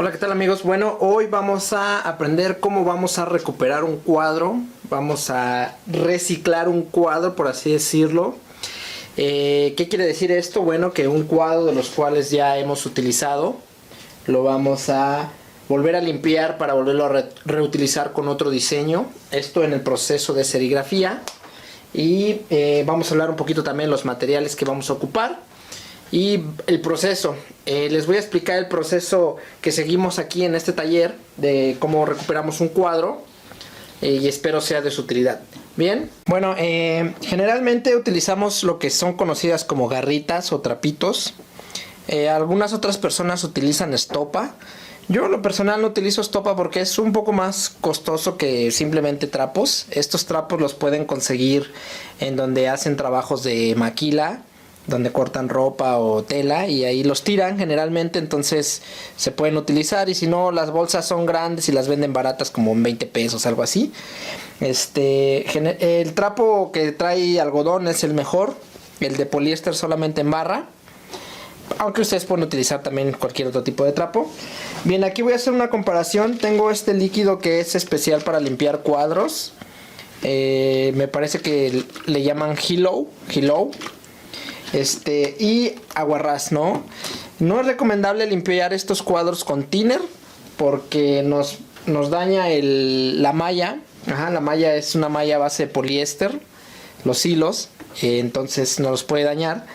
Hola, ¿qué tal amigos? Bueno, hoy vamos a aprender cómo vamos a recuperar un cuadro. Vamos a reciclar un cuadro, por así decirlo. ¿Qué quiere decir esto? Bueno, que un cuadro de los cuales ya hemos utilizado lo vamos a volver a limpiar para volverlo a reutilizar con otro diseño. Esto en el proceso de serigrafía. Y vamos a hablar un poquito también de los materiales que vamos a ocupar. Y el proceso, les voy a explicar el proceso que seguimos aquí en este taller de cómo recuperamos un cuadro y espero sea de su utilidad. Bien, bueno, generalmente utilizamos lo que son conocidas como garritas o trapitos. Algunas otras personas utilizan estopa. Yo en lo personal no utilizo estopa porque es un poco más costoso que simplemente trapos. Estos trapos los pueden conseguir en donde hacen trabajos de maquila, donde cortan ropa o tela y ahí los tiran generalmente, entonces se pueden utilizar. Y si no, las bolsas son grandes y las venden baratas como en 20 pesos, algo así. El trapo que trae algodón es el mejor, el de poliéster solamente en barra, aunque ustedes pueden utilizar también cualquier otro tipo de trapo. Bien, aquí voy a hacer una comparación. Tengo este líquido que es especial para limpiar cuadros, me parece que le llaman Hilo y aguarrás, ¿no? No es recomendable limpiar estos cuadros con thinner porque nos daña la malla. La malla es una malla a base de poliéster, los hilos, entonces nos los puede dañar.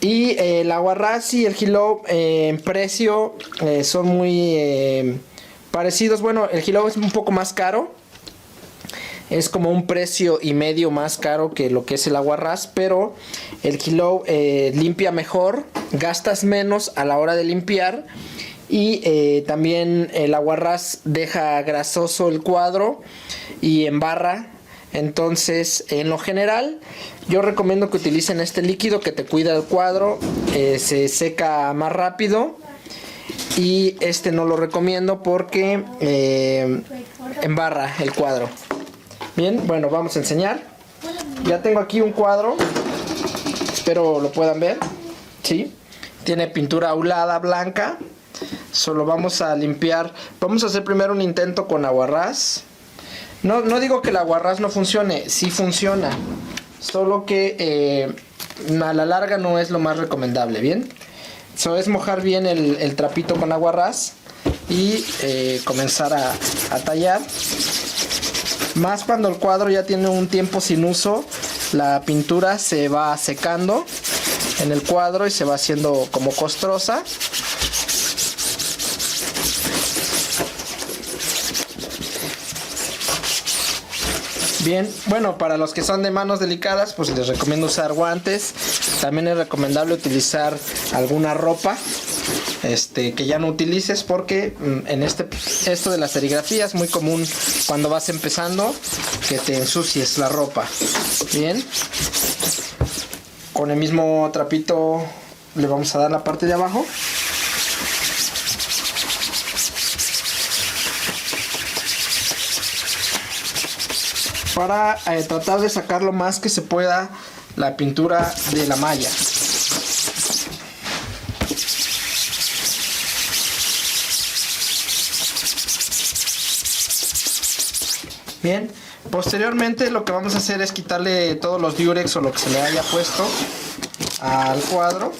Y el aguarrás y el Hilo en precio son muy parecidos. Bueno, el Hilo es un poco más caro. Es como un precio y medio más caro que lo que es el aguarrás, pero el Hilo limpia mejor, gastas menos a la hora de limpiar y también el aguarrás deja grasoso el cuadro y embarra. Entonces, en lo general, yo recomiendo que utilicen este líquido que te cuida el cuadro, se seca más rápido, y este no lo recomiendo porque embarra el cuadro. Bien, bueno, vamos a enseñar. Ya tengo aquí un cuadro, espero lo puedan ver, ¿sí? Tiene pintura ahulada blanca. Solo vamos a limpiar. Vamos a hacer primero un intento con aguarrás. No digo que el aguarrás no funcione, sí funciona, solo que a la larga no es lo más recomendable, ¿bien? Eso es mojar bien el trapito con aguarrás y comenzar a tallar. Más cuando el cuadro ya tiene un tiempo sin uso, la pintura se va secando en el cuadro y se va haciendo como costrosa. Bien, bueno, para los que son de manos delicadas, pues les recomiendo usar guantes. También es recomendable utilizar alguna ropa que ya no utilices, porque en esto de la serigrafía es muy común cuando vas empezando que te ensucies la ropa. Bien, con el mismo trapito le vamos a dar la parte de abajo. Para tratar de sacar lo más que se pueda la pintura de la malla. Bien, posteriormente lo que vamos a hacer es quitarle todos los diurex o lo que se le haya puesto al cuadro.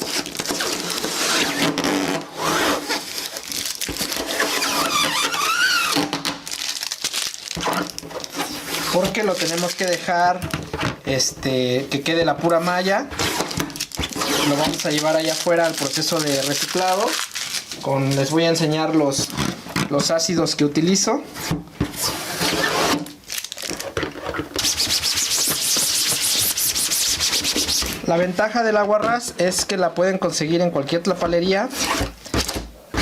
Porque lo tenemos que dejar que quede la pura malla. Lo vamos a llevar allá afuera al proceso de reciclado. Les voy a enseñar los ácidos que utilizo. La ventaja del aguarrás es que la pueden conseguir en cualquier tlapalería.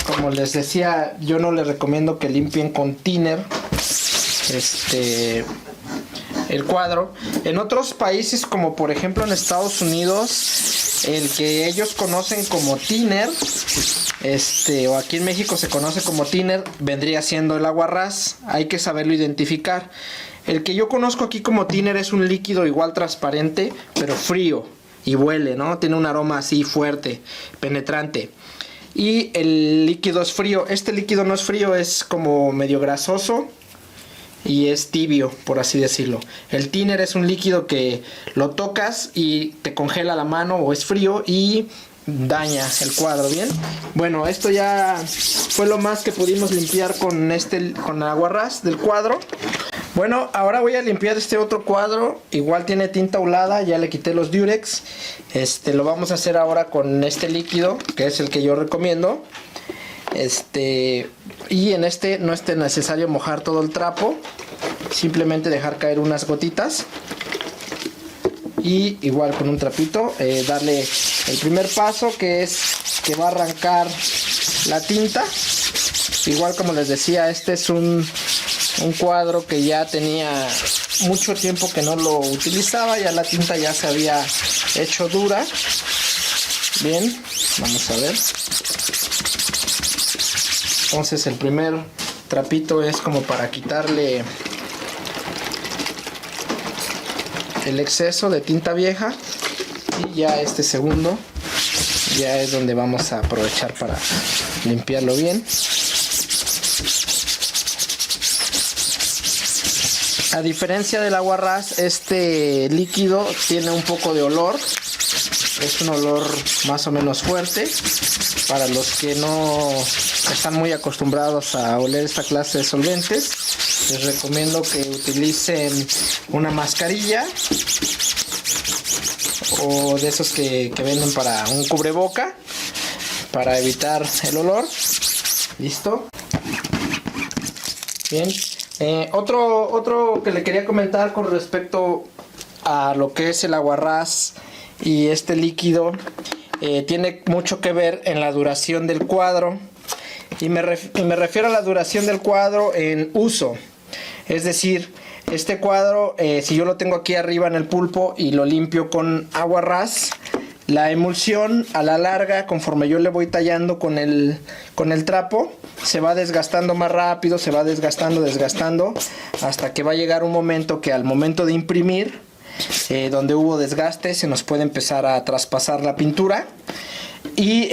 Como les decía, yo no les recomiendo que limpien con thinner el cuadro. En otros países, como por ejemplo en Estados Unidos, el que ellos conocen como thinner, o aquí en México se conoce como thinner, vendría siendo el aguarrás. Hay que saberlo identificar. El que yo conozco aquí como thinner es un líquido igual transparente, pero frío y huele, ¿no? Tiene un aroma así fuerte, penetrante. y el líquido es frío. Este líquido no es frío, es como medio grasoso y es tibio, por así decirlo. El thinner es un líquido que lo tocas y te congela la mano o es frío y daña el cuadro. Bien, bueno, esto ya fue lo más que pudimos limpiar con aguarrás del cuadro. Bueno, ahora voy a limpiar este otro cuadro. Igual tiene tinta aulada, ya le quité los Durex. Lo vamos a hacer ahora con este líquido, que es el que yo recomiendo. Y en no es necesario mojar todo el trapo, simplemente dejar caer unas gotitas y igual con un trapito darle el primer paso, que es que va a arrancar la tinta. Igual, como les decía, este es un cuadro que ya tenía mucho tiempo que no lo utilizaba, ya la tinta ya se había hecho dura. Bien, vamos a ver. Entonces el primer trapito es como para quitarle el exceso de tinta vieja, y ya este segundo ya es donde vamos a aprovechar para limpiarlo bien. A diferencia del aguarrás, este líquido tiene un poco de olor. Es un olor más o menos fuerte. Para los que no están muy acostumbrados a oler esta clase de solventes, les recomiendo que utilicen una mascarilla o de esos que venden para un cubreboca, para evitar el olor. Listo. Bien. Otro que le quería comentar con respecto a lo que es el aguarrás y este líquido, tiene mucho que ver en la duración del cuadro, y me refiero a la duración del cuadro en uso. Es decir, este cuadro, si yo lo tengo aquí arriba en el pulpo y lo limpio con aguarrás, la emulsión a la larga, conforme yo le voy tallando con el trapo, se va desgastando más rápido, se va desgastando, hasta que va a llegar un momento que, al momento de imprimir, donde hubo desgaste, se nos puede empezar a traspasar la pintura. Y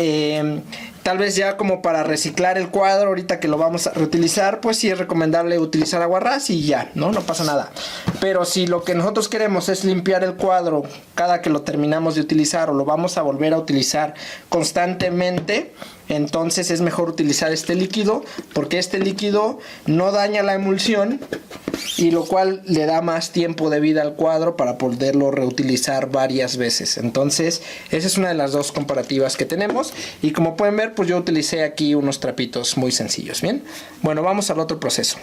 tal vez ya como para reciclar el cuadro, ahorita que lo vamos a reutilizar, pues sí es recomendable utilizar aguarrás y ya, no pasa nada. Pero si lo que nosotros queremos es limpiar el cuadro cada que lo terminamos de utilizar, o lo vamos a volver a utilizar constantemente, entonces es mejor utilizar este líquido, porque este líquido no daña la emulsión, y lo cual le da más tiempo de vida al cuadro para poderlo reutilizar varias veces. Entonces esa es una de las dos comparativas que tenemos, y como pueden ver, pues yo utilicé aquí unos trapitos muy sencillos. Bien, bueno, vamos al otro proceso.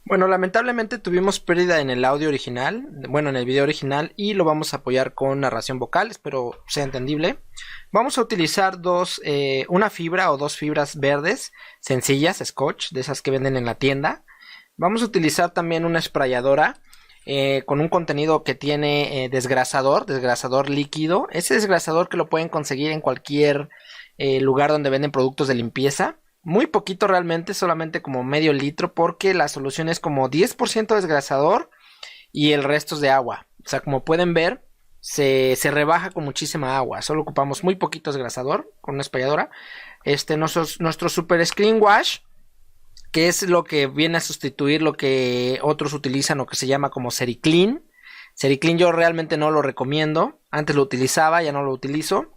Bueno, lamentablemente tuvimos pérdida en el audio original, bueno, en el video original, y lo vamos a apoyar con narración vocal, espero sea entendible. Vamos a utilizar una fibra o dos fibras verdes sencillas, Scotch, de esas que venden en la tienda. Vamos a utilizar también una sprayadora con un contenido que tiene desgrasador líquido. Ese desgrasador que lo pueden conseguir en cualquier lugar donde venden productos de limpieza. Muy poquito realmente, solamente como medio litro, porque la solución es como 10% desgrasador y el resto es de agua. O sea, como pueden ver, se rebaja con muchísima agua. Solo ocupamos muy poquito desgrasador con una espalladora. Nuestro Super Screen Wash, que es lo que viene a sustituir lo que otros utilizan, o que se llama como CeriClean. CeriClean yo realmente no lo recomiendo. Antes lo utilizaba, ya no lo utilizo.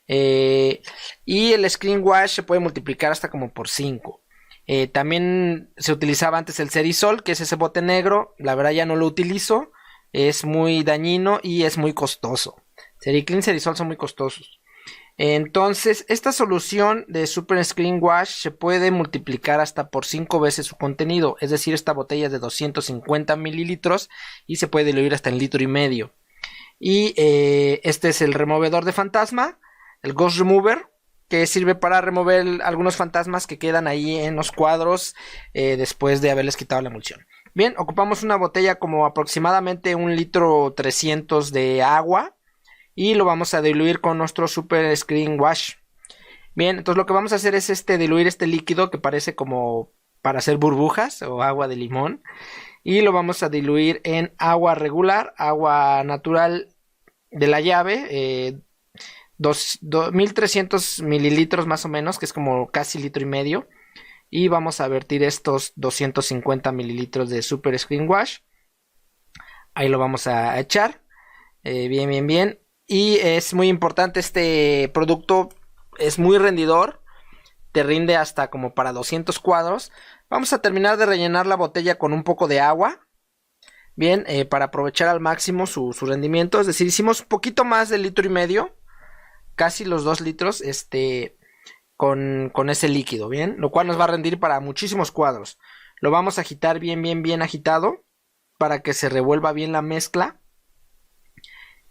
Y el Screen Wash se puede multiplicar hasta como por 5. También se utilizaba antes el Cerisol, que es ese bote negro. La verdad ya no lo utilizo. Es muy dañino y es muy costoso. CeriClean y Cerisol son muy costosos. Entonces esta solución de Super Screen Wash se puede multiplicar hasta por 5 veces su contenido. Es decir, esta botella es de 250 mililitros y se puede diluir hasta en 1,5 litros. Y este es el removedor de fantasma, el Ghost Remover, que sirve para remover algunos fantasmas que quedan ahí en los cuadros después de haberles quitado la emulsión. Bien, ocupamos una botella como aproximadamente 1,3 litros de agua, y lo vamos a diluir con nuestro Super Screen Wash. Bien, entonces lo que vamos a hacer es diluir este líquido que parece como para hacer burbujas o agua de limón, y lo vamos a diluir en agua regular, agua natural de la llave, 1300 mililitros más o menos, que es como casi litro y medio. Y vamos a vertir estos 250 mililitros de Super Screen Wash. Ahí lo vamos a echar. Bien, bien, bien. Y es muy importante, este producto es muy rendidor. Te rinde hasta como para 200 cuadros. Vamos a terminar de rellenar la botella con un poco de agua. Bien, para aprovechar al máximo su rendimiento. Es decir, hicimos un poquito más de litro y medio. Casi los 2 litros. Con ese líquido, bien, lo cual nos va a rendir para muchísimos cuadros. Lo vamos a agitar bien, bien, bien agitado para que se revuelva bien la mezcla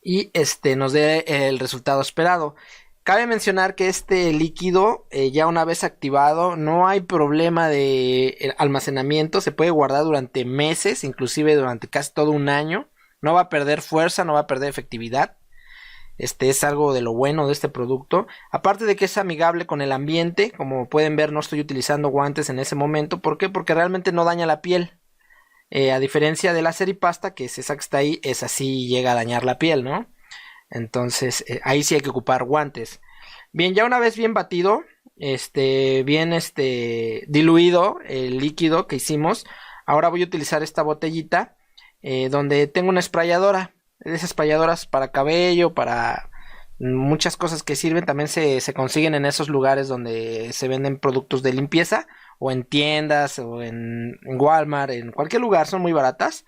y nos dé el resultado esperado. Cabe mencionar que este líquido, ya una vez activado, no hay problema de almacenamiento, se puede guardar durante meses, inclusive durante casi todo un año. No va a perder fuerza, no va a perder efectividad. Es algo de lo bueno de este producto. Aparte de que es amigable con el ambiente, como pueden ver, no estoy utilizando guantes en ese momento. ¿Por qué? Porque realmente no daña la piel. A diferencia de la Seripasta, que es esa que está ahí, esa sí llega a dañar la piel, ¿no? Entonces, ahí sí hay que ocupar guantes. Bien, ya una vez bien batido, bien diluido el líquido que hicimos, ahora voy a utilizar esta botellita, donde tengo una sprayadora. Esas sprayadoras para cabello, para muchas cosas que sirven, también se consiguen en esos lugares donde se venden productos de limpieza, o en tiendas, o en Walmart, en cualquier lugar, son muy baratas.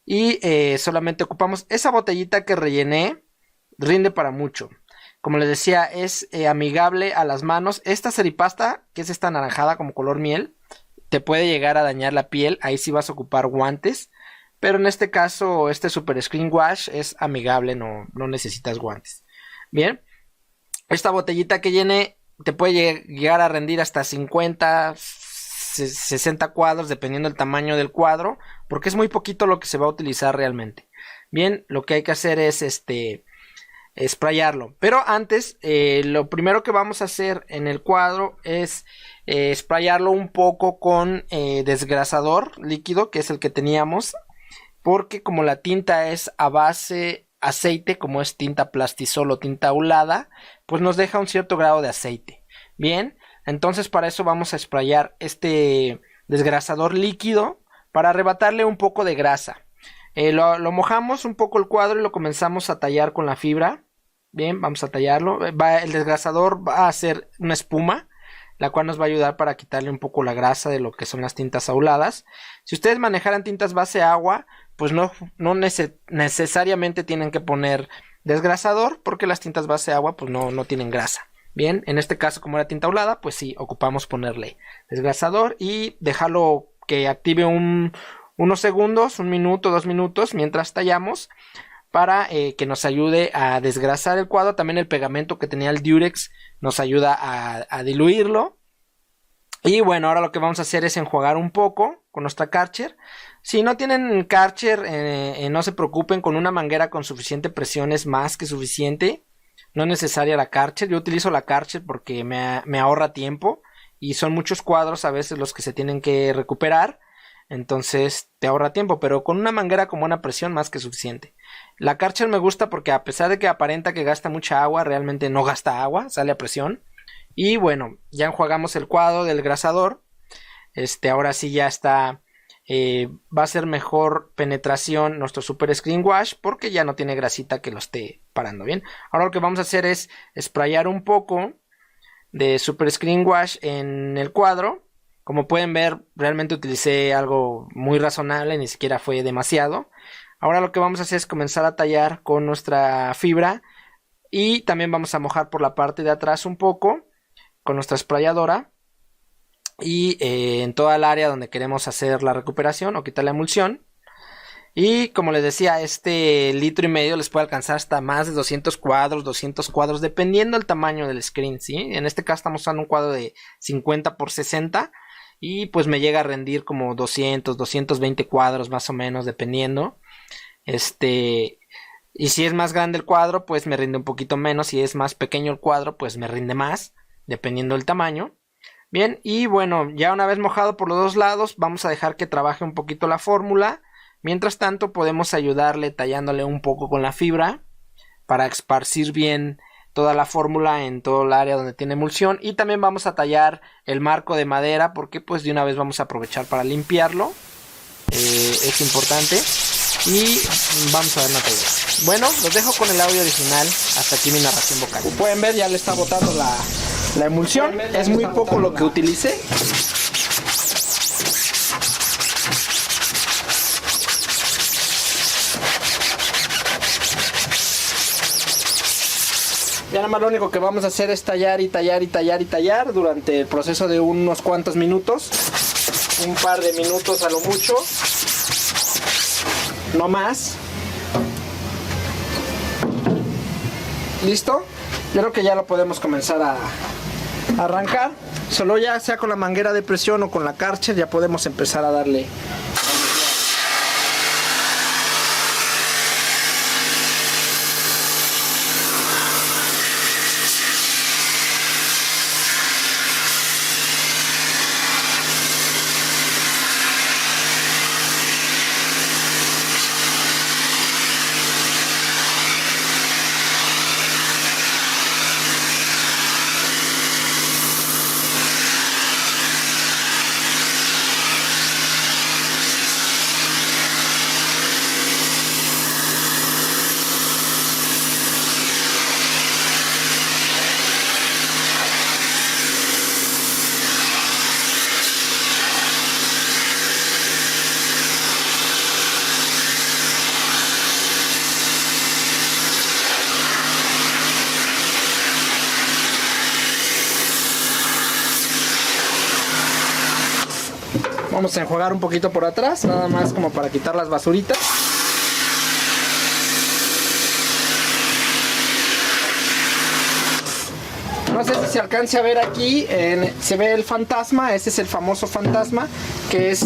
Y solamente ocupamos esa botellita que rellené, rinde para mucho. Como les decía, es amigable a las manos. Esta Seripasta, que es esta anaranjada como color miel, te puede llegar a dañar la piel, ahí sí vas a ocupar guantes. Pero en este caso, este Super Screen Wash es amigable, no necesitas guantes. Bien, esta botellita que llené te puede llegar a rendir hasta 50, 60 cuadros, dependiendo del tamaño del cuadro, porque es muy poquito lo que se va a utilizar realmente. Bien, lo que hay que hacer es sprayarlo. Pero antes, lo primero que vamos a hacer en el cuadro es sprayarlo un poco con desgrasador líquido, que es el que teníamos. Porque como la tinta es a base aceite, como es tinta plastisol o tinta aulada, pues nos deja un cierto grado de aceite. Bien, entonces para eso vamos a sprayar este desgrasador líquido para arrebatarle un poco de grasa. Lo mojamos un poco el cuadro y lo comenzamos a tallar con la fibra. Bien, vamos a tallarlo. El desgrasador va a hacer una espuma, la cual nos va a ayudar para quitarle un poco la grasa de lo que son las tintas auladas. Si ustedes manejaran tintas base agua, pues no necesariamente tienen que poner desgrasador, porque las tintas base agua pues no tienen grasa. Bien, en este caso, como era tinta aulada, pues sí, ocupamos ponerle desgrasador y dejarlo que active unos segundos, 1 minuto, 2 minutos, mientras tallamos, para que nos ayude a desgrasar el cuadro. También el pegamento que tenía el Durex nos ayuda a diluirlo. Y bueno, ahora lo que vamos a hacer es enjuagar un poco con nuestra Karcher. Si no tienen Karcher, no se preocupen, con una manguera con suficiente presión es más que suficiente. No es necesaria la Karcher. Yo utilizo la Karcher porque me ahorra tiempo y son muchos cuadros a veces los que se tienen que recuperar. Entonces te ahorra tiempo, pero con una manguera con buena presión más que suficiente. La Karcher me gusta porque a pesar de que aparenta que gasta mucha agua, realmente no gasta agua, sale a presión. Y bueno, ya enjuagamos el cuadro del grasador. Ahora sí ya está, va a ser mejor penetración nuestro Super Screen Wash, porque ya no tiene grasita que lo esté parando bien. Ahora lo que vamos a hacer es sprayar un poco de Super Screen Wash en el cuadro. Como pueden ver, realmente utilicé algo muy razonable, ni siquiera fue demasiado. Ahora lo que vamos a hacer es comenzar a tallar con nuestra fibra, y también vamos a mojar por la parte de atrás un poco con nuestra sprayadora, y en toda el área donde queremos hacer la recuperación o quitar la emulsión. Y como les decía, este 1,5 litros les puede alcanzar hasta más de 200 cuadros, dependiendo del tamaño del screen, ¿sí? En este caso estamos usando un cuadro de 50 por 60 y pues me llega a rendir como 220 cuadros más o menos, dependiendo. Y si es más grande el cuadro, pues me rinde un poquito menos. Si es más pequeño el cuadro, pues me rinde más, dependiendo del tamaño. Bien, y bueno, ya una vez mojado por los dos lados, vamos a dejar que trabaje un poquito la fórmula. Mientras tanto, podemos ayudarle tallándole un poco con la fibra para esparcir bien toda la fórmula en todo el área donde tiene emulsión. Y también vamos a tallar el marco de madera, porque pues de una vez vamos a aprovechar para limpiarlo. Es importante. Y vamos a dar una talla. Bueno, los dejo con el audio original. Hasta aquí mi narración vocal. Como pueden ver, ya le está botando la emulsión. Es muy poco lo que utilicé. Ya nada más lo único que vamos a hacer es tallar y tallar y tallar y tallar durante el proceso de unos cuantos minutos. Un par de minutos a lo mucho. No más. ¿Listo? Yo creo que ya lo podemos comenzar a arrancar. Solo ya sea con la manguera de presión o con la Karcher ya podemos empezar a darle. Vamos a enjuagar un poquito por atrás, nada más como para quitar las basuritas. No sé si se alcance a ver aquí, se ve el fantasma, ese es el famoso fantasma, que es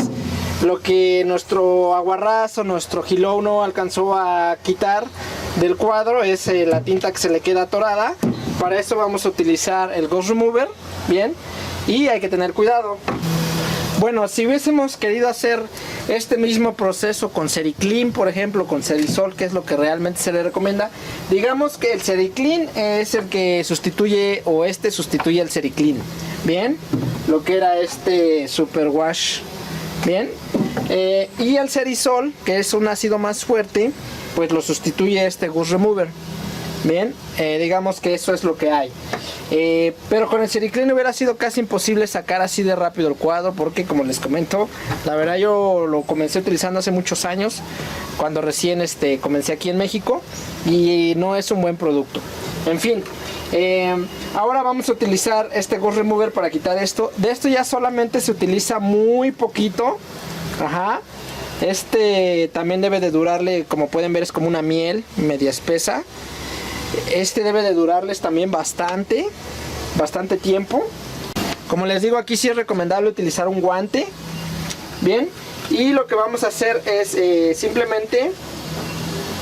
lo que nuestro aguarrás o nuestro Hilou no alcanzó a quitar del cuadro, es la tinta que se le queda atorada. Para eso vamos a utilizar el Ghost Remover, bien, y hay que tener cuidado. Bueno, si hubiésemos querido hacer este mismo proceso con Cericlean, por ejemplo, con Cerisol, que es lo que realmente se le recomienda, digamos que el Cericlean es el que sustituye, o este sustituye al Cericlean, bien, lo que era este Superwash, bien, y el Cerisol, que es un ácido más fuerte, pues lo sustituye este Ghost Remover. Bien, digamos que eso es lo que hay. Pero con el Cericlean hubiera sido casi imposible sacar así de rápido el cuadro, porque como les comento, la verdad yo lo comencé utilizando hace muchos años, cuando recién comencé aquí en México, y no es un buen producto. En fin, ahora vamos a utilizar este Ghost Remover para quitar esto. De esto ya solamente se utiliza muy poquito. Ajá. También debe de durarle, como pueden ver, es como una miel media espesa. Debe de durarles también bastante tiempo. Como les digo, aquí sí es recomendable utilizar un guante. Bien, y lo que vamos a hacer es simplemente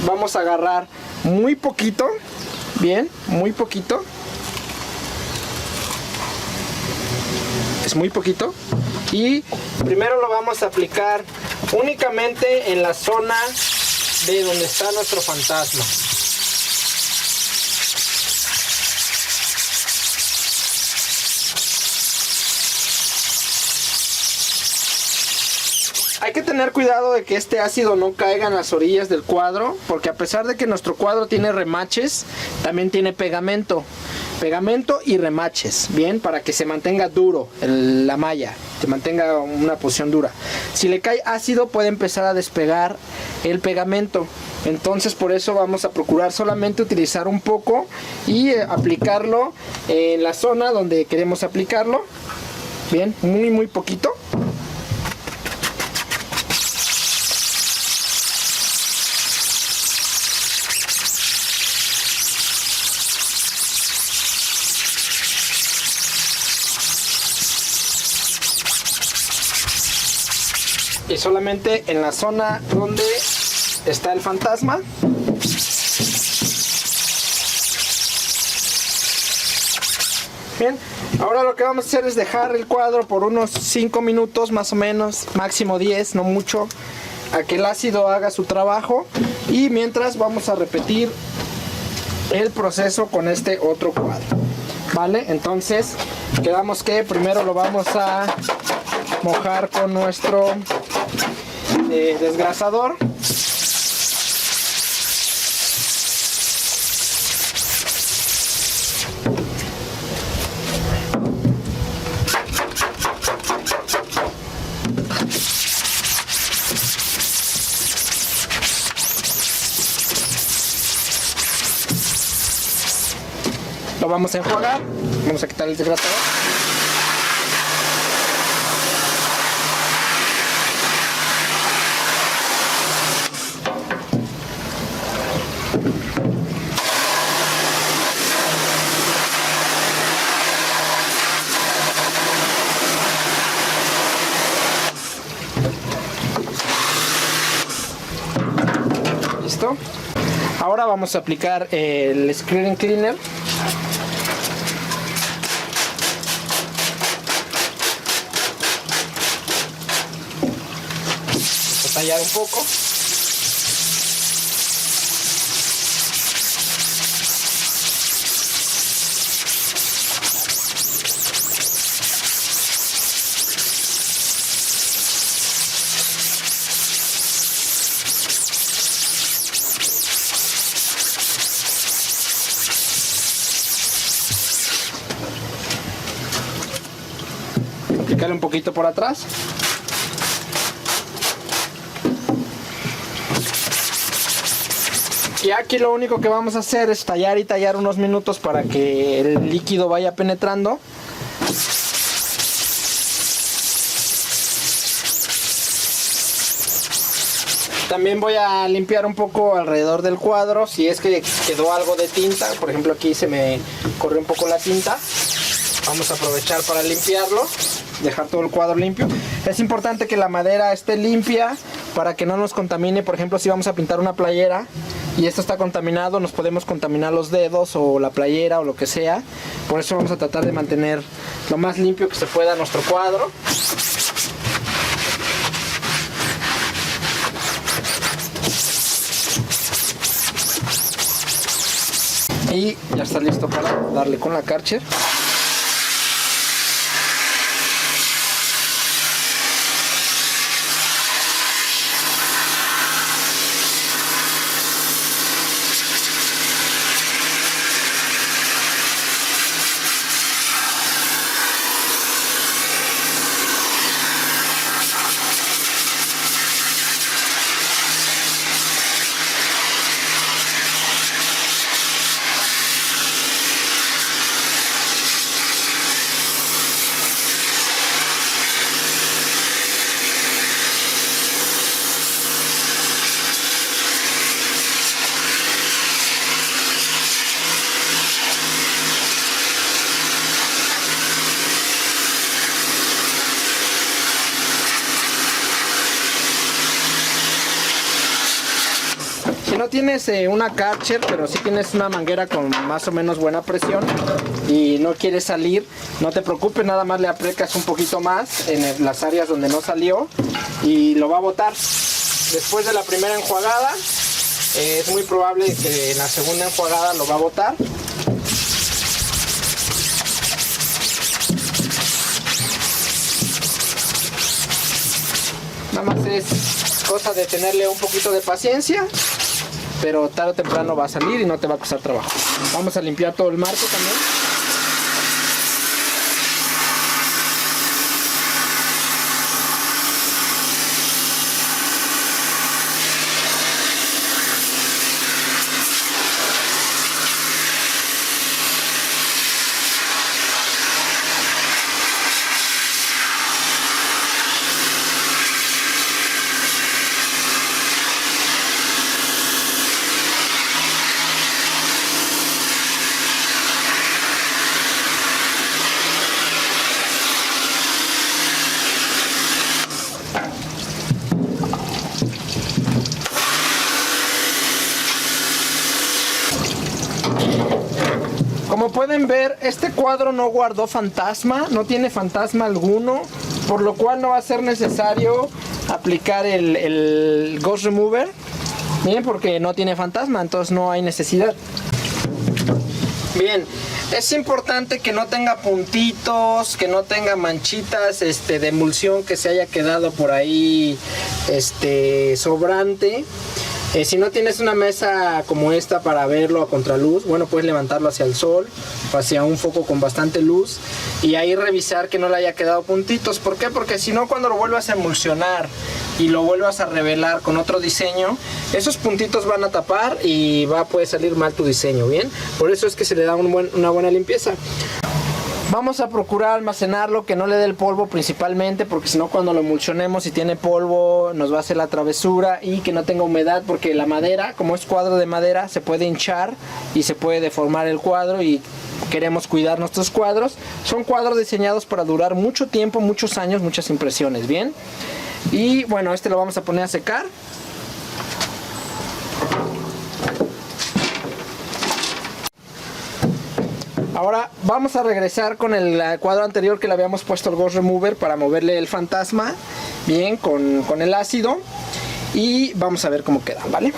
vamos a agarrar muy poquito. Bien, muy poquito. Es muy poquito. Y primero lo vamos a aplicar únicamente en la zona de donde está nuestro fantasma. Hay que tener cuidado de que este ácido no caiga en las orillas del cuadro, porque a pesar de que nuestro cuadro tiene remaches, también tiene pegamento y remaches, bien, para que se mantenga duro la malla, que mantenga una posición dura. Si le cae ácido puede empezar a despegar el pegamento, entonces por eso vamos a procurar solamente utilizar un poco y aplicarlo en la zona donde queremos aplicarlo, bien, muy poquito. Y solamente en la zona donde está el fantasma. Bien, ahora lo que vamos a hacer es dejar el cuadro por unos 5 minutos más o menos, máximo 10, no mucho, a que el ácido haga su trabajo. Y mientras vamos a repetir el proceso con este otro cuadro. Vale, entonces quedamos que primero lo vamos a mojar con nuestro desgrasador. Lo vamos a enjuagar, vamos a quitar el desgrasador. ¿Listo? Ahora vamos a aplicar el Screen Cleaner. Tallar un poco. Aplicarle un poquito por atrás. Y aquí lo único que vamos a hacer es tallar y tallar unos minutos para que el líquido vaya penetrando. También voy a limpiar un poco alrededor del cuadro, si es que quedó algo de tinta, por ejemplo aquí se me corrió un poco la tinta. Vamos a aprovechar para limpiarlo, dejar todo el cuadro limpio. Es importante que la madera esté limpia para que no nos contamine. Por ejemplo, si vamos a pintar una playera y esto está contaminado, nos podemos contaminar los dedos o la playera o lo que sea. Por eso vamos a tratar de mantener lo más limpio que se pueda nuestro cuadro. Y ya está listo para darle con la Kärcher. Si no tienes una Kärcher, pero si tienes una manguera con más o menos buena presión y no quieres salir, no te preocupes, nada más le aplicas un poquito más en las áreas donde no salió y lo va a botar. Después de la primera enjuagada, es muy probable que en la segunda enjuagada lo va a botar. Nada más es cosa de tenerle un poquito de paciencia, pero tarde o temprano va a salir y no te va a costar trabajo. Vamos a limpiar todo el marco también. Como pueden ver, este cuadro no guardó fantasma, no tiene fantasma alguno, por lo cual no va a ser necesario aplicar el Ghost Remover. Miren, porque no tiene fantasma, entonces no hay necesidad. Bien, es importante que no tenga puntitos, que no tenga manchitas de emulsión que se haya quedado por ahí sobrante. Si no tienes una mesa como esta para verlo a contraluz, bueno, puedes levantarlo hacia el sol o hacia un foco con bastante luz y ahí revisar que no le haya quedado puntitos. ¿Por qué? Porque si no, cuando lo vuelvas a emulsionar y lo vuelvas a revelar con otro diseño, esos puntitos van a tapar y puede salir mal tu diseño, ¿bien? Por eso es que se le da una buena limpieza. Vamos a procurar almacenarlo, que no le dé el polvo principalmente, porque si no, cuando lo emulsionemos y tiene polvo nos va a hacer la travesura, y que no tenga humedad, porque la madera, como es cuadro de madera, se puede hinchar y se puede deformar el cuadro y queremos cuidar nuestros cuadros. Son cuadros diseñados para durar mucho tiempo, muchos años, muchas impresiones, ¿bien? Y bueno, lo vamos a poner a secar. Ahora vamos a regresar con el cuadro anterior que le habíamos puesto el Ghost Remover para moverle el fantasma, bien, con el ácido, y vamos a ver cómo queda, ¿vale?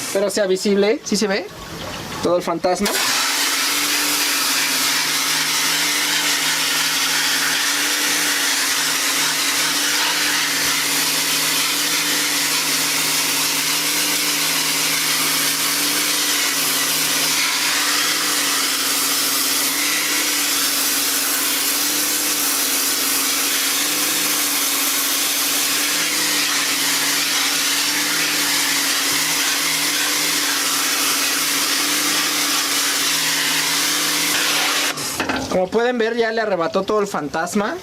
Espero sea visible, ¿sí se ve? Todo el fantasma. Como pueden ver, ya le arrebató todo el fantasma.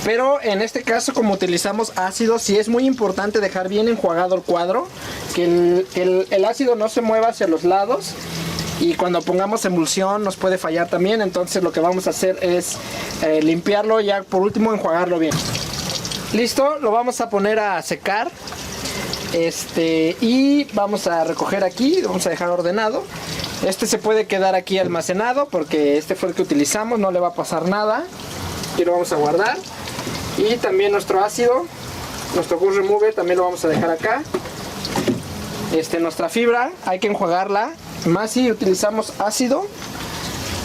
Pero en este caso, como utilizamos ácido, sí es muy importante dejar bien enjuagado el cuadro, que el ácido no se mueva hacia los lados, y cuando pongamos emulsión nos puede fallar también. Entonces lo que vamos a hacer es limpiarlo, ya por último enjuagarlo bien. Listo, lo vamos a poner a secar. Y vamos a recoger aquí, vamos a dejar ordenado. Se puede quedar aquí almacenado porque fue el que utilizamos, no le va a pasar nada. Y lo vamos a guardar. Y también nuestro ácido, nuestro Ghost Remover, también lo vamos a dejar acá. Nuestra fibra hay que enjuagarla, más si utilizamos ácido.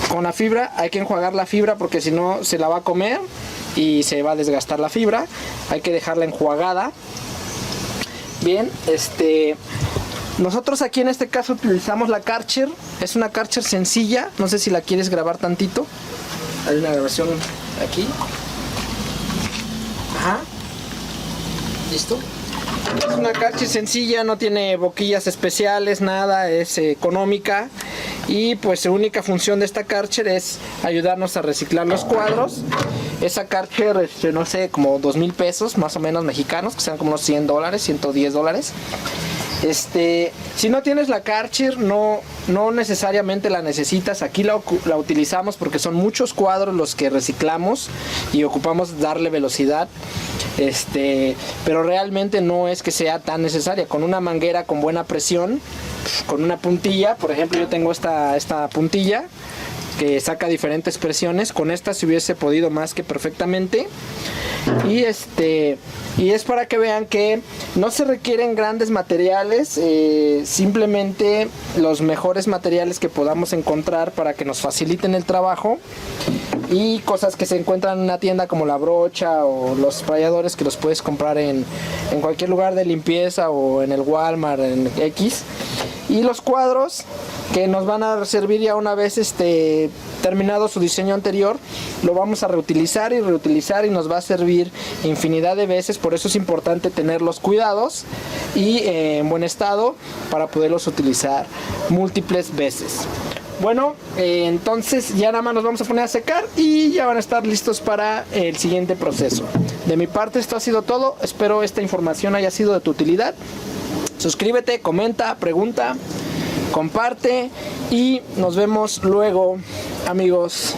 Con la fibra hay que enjuagar la fibra porque si no se la va a comer y se va a desgastar la fibra. Hay que dejarla enjuagada. Bien, nosotros aquí en este caso utilizamos la Karcher. Es una Karcher sencilla, no sé si la quieres grabar tantito. Hay una grabación aquí. Ajá. Listo. Es una Karcher sencilla, no tiene boquillas especiales, nada, es económica. Y pues su única función de esta Karcher es ayudarnos a reciclar los cuadros. Esa Karcher, no sé, como 2,000 pesos más o menos mexicanos, que sean como unos $100, $110. Si no tienes la Karcher, no necesariamente la necesitas. Aquí la utilizamos porque son muchos cuadros los que reciclamos y ocupamos darle velocidad. Pero realmente no es que sea tan necesaria. Con una manguera con buena presión, con una puntilla, por ejemplo yo tengo esta puntilla que saca diferentes presiones. Con esta se hubiese podido más que perfectamente. Y es para que vean que no se requieren grandes materiales, simplemente los mejores materiales que podamos encontrar para que nos faciliten el trabajo, y cosas que se encuentran en una tienda como la brocha o los sprayadores que los puedes comprar en cualquier lugar de limpieza o en el Walmart, en X. Y los cuadros que nos van a servir ya una vez terminado su diseño anterior, lo vamos a reutilizar y reutilizar y nos va a servir infinidad de veces. Por eso es importante tenerlos cuidados y en buen estado para poderlos utilizar múltiples veces. Bueno, entonces ya nada más nos vamos a poner a secar y ya van a estar listos para el siguiente proceso. De mi parte esto ha sido todo. Espero esta información haya sido de tu utilidad. Suscríbete, comenta, pregunta, comparte y nos vemos luego, amigos.